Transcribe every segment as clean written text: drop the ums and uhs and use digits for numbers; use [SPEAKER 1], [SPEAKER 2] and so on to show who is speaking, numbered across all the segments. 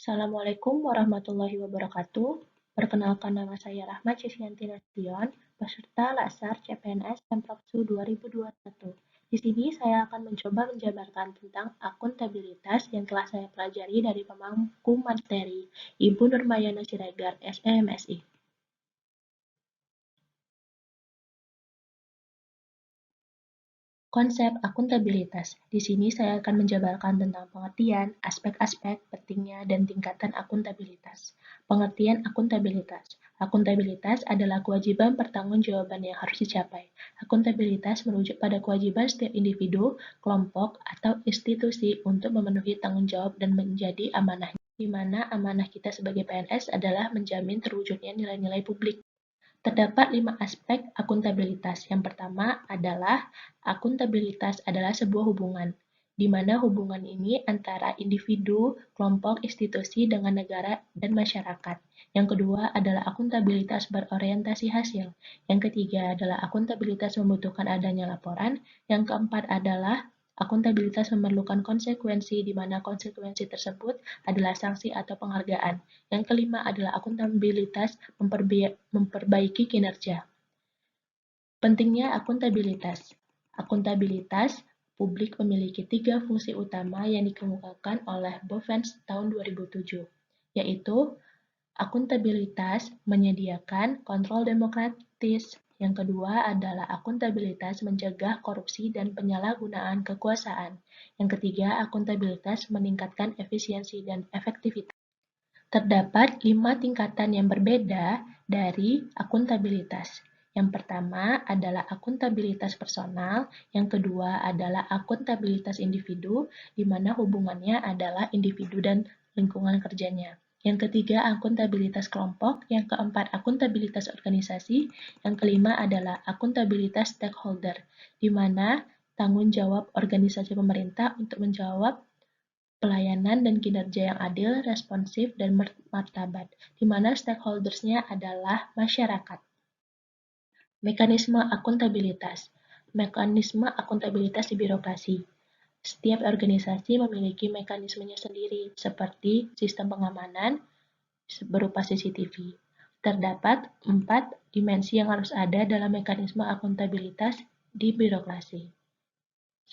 [SPEAKER 1] Assalamualaikum warahmatullahi wabarakatuh. Perkenalkan, nama saya Rahmat Cisyanti Nasution, peserta Latsar CPNS Pemprov 2021. Di sini saya akan mencoba menjabarkan tentang akuntabilitas yang telah saya pelajari dari pemangku materi Ibu Nurmayana Siregar, SEMSI. Konsep akuntabilitas. Di sini saya akan menjabarkan tentang pengertian, aspek-aspek pentingnya, dan tingkatan akuntabilitas. Pengertian akuntabilitas. Akuntabilitas adalah kewajiban pertanggungjawaban yang harus dicapai. Akuntabilitas merujuk pada kewajiban setiap individu, kelompok, atau institusi untuk memenuhi tanggung jawab dan menjadi amanahnya. Di mana amanah kita sebagai PNS adalah menjamin terwujudnya nilai-nilai publik. Terdapat 5 aspek akuntabilitas. Yang pertama adalah akuntabilitas adalah sebuah hubungan, di mana hubungan ini antara individu, kelompok, institusi dengan negara dan masyarakat. Yang kedua adalah akuntabilitas berorientasi hasil. Yang ketiga adalah akuntabilitas membutuhkan adanya laporan. Yang keempat adalah akuntabilitas memerlukan konsekuensi, di mana konsekuensi tersebut adalah sanksi atau penghargaan. Yang kelima adalah akuntabilitas memperbaiki kinerja. Pentingnya akuntabilitas. Akuntabilitas publik memiliki 3 fungsi utama yang dikemukakan oleh Bovens tahun 2007, yaitu akuntabilitas menyediakan kontrol demokratis. Yang kedua adalah akuntabilitas mencegah korupsi dan penyalahgunaan kekuasaan. Yang ketiga, akuntabilitas meningkatkan efisiensi dan efektivitas. Terdapat 5 tingkatan yang berbeda dari akuntabilitas. Yang pertama adalah akuntabilitas personal, yang kedua adalah akuntabilitas individu, di mana hubungannya adalah individu dan lingkungan kerjanya. Yang ketiga, akuntabilitas kelompok, yang keempat, akuntabilitas organisasi, yang kelima adalah akuntabilitas stakeholder, di mana tanggung jawab organisasi pemerintah untuk menjawab pelayanan dan kinerja yang adil, responsif, dan martabat, di mana stakeholders-nya adalah masyarakat. Mekanisme akuntabilitas. Mekanisme akuntabilitas di birokrasi. Setiap organisasi memiliki mekanismenya sendiri, seperti sistem pengamanan berupa CCTV. Terdapat 4 dimensi yang harus ada dalam mekanisme akuntabilitas di birokrasi.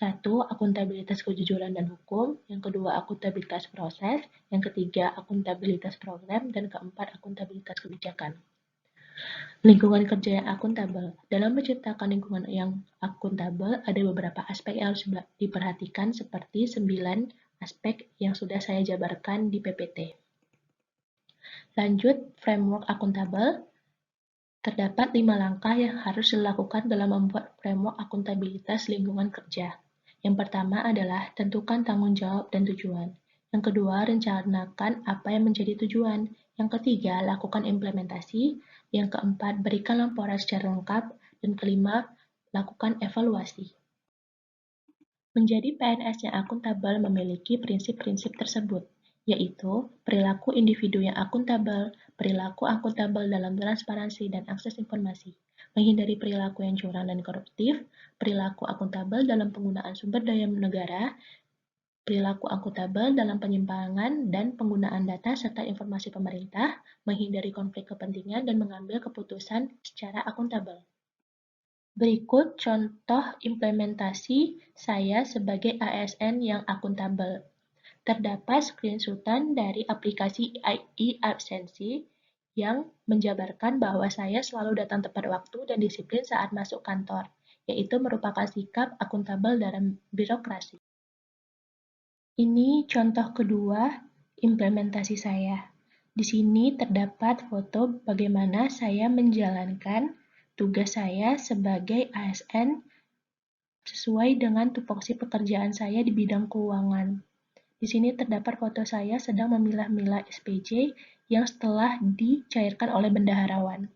[SPEAKER 1] 1. Akuntabilitas kejujuran dan hukum, yang kedua akuntabilitas proses, yang ketiga akuntabilitas program, dan keempat akuntabilitas kebijakan. Lingkungan kerja yang akuntabel. Dalam menciptakan lingkungan yang akuntabel, ada beberapa aspek yang harus diperhatikan seperti 9 aspek yang sudah saya jabarkan di PPT. Lanjut, framework akuntabel. Terdapat 5 langkah yang harus dilakukan dalam membuat framework akuntabilitas lingkungan kerja. Yang pertama adalah tentukan tanggung jawab dan tujuan. Yang kedua, rencanakan apa yang menjadi tujuan. Yang ketiga, lakukan implementasi. Yang keempat, berikan laporan secara lengkap. Dan kelima, lakukan evaluasi. Menjadi PNS yang akuntabel memiliki prinsip-prinsip tersebut, yaitu perilaku individu yang akuntabel, perilaku akuntabel dalam transparansi dan akses informasi, menghindari perilaku yang curang dan koruptif, perilaku akuntabel dalam penggunaan sumber daya negara, perilaku akuntabel dalam penyimpangan dan penggunaan data serta informasi pemerintah, menghindari konflik kepentingan dan mengambil keputusan secara akuntabel. Berikut contoh implementasi saya sebagai ASN yang akuntabel. Terdapat screenshotan dari aplikasi e-absensi yang menjabarkan bahwa saya selalu datang tepat waktu dan disiplin saat masuk kantor, yaitu merupakan sikap akuntabel dalam birokrasi. Ini contoh kedua implementasi saya. Di sini terdapat foto bagaimana saya menjalankan tugas saya sebagai ASN sesuai dengan tupoksi pekerjaan saya di bidang keuangan. Di sini terdapat foto saya sedang memilah-milah SPJ yang setelah dicairkan oleh bendaharawan.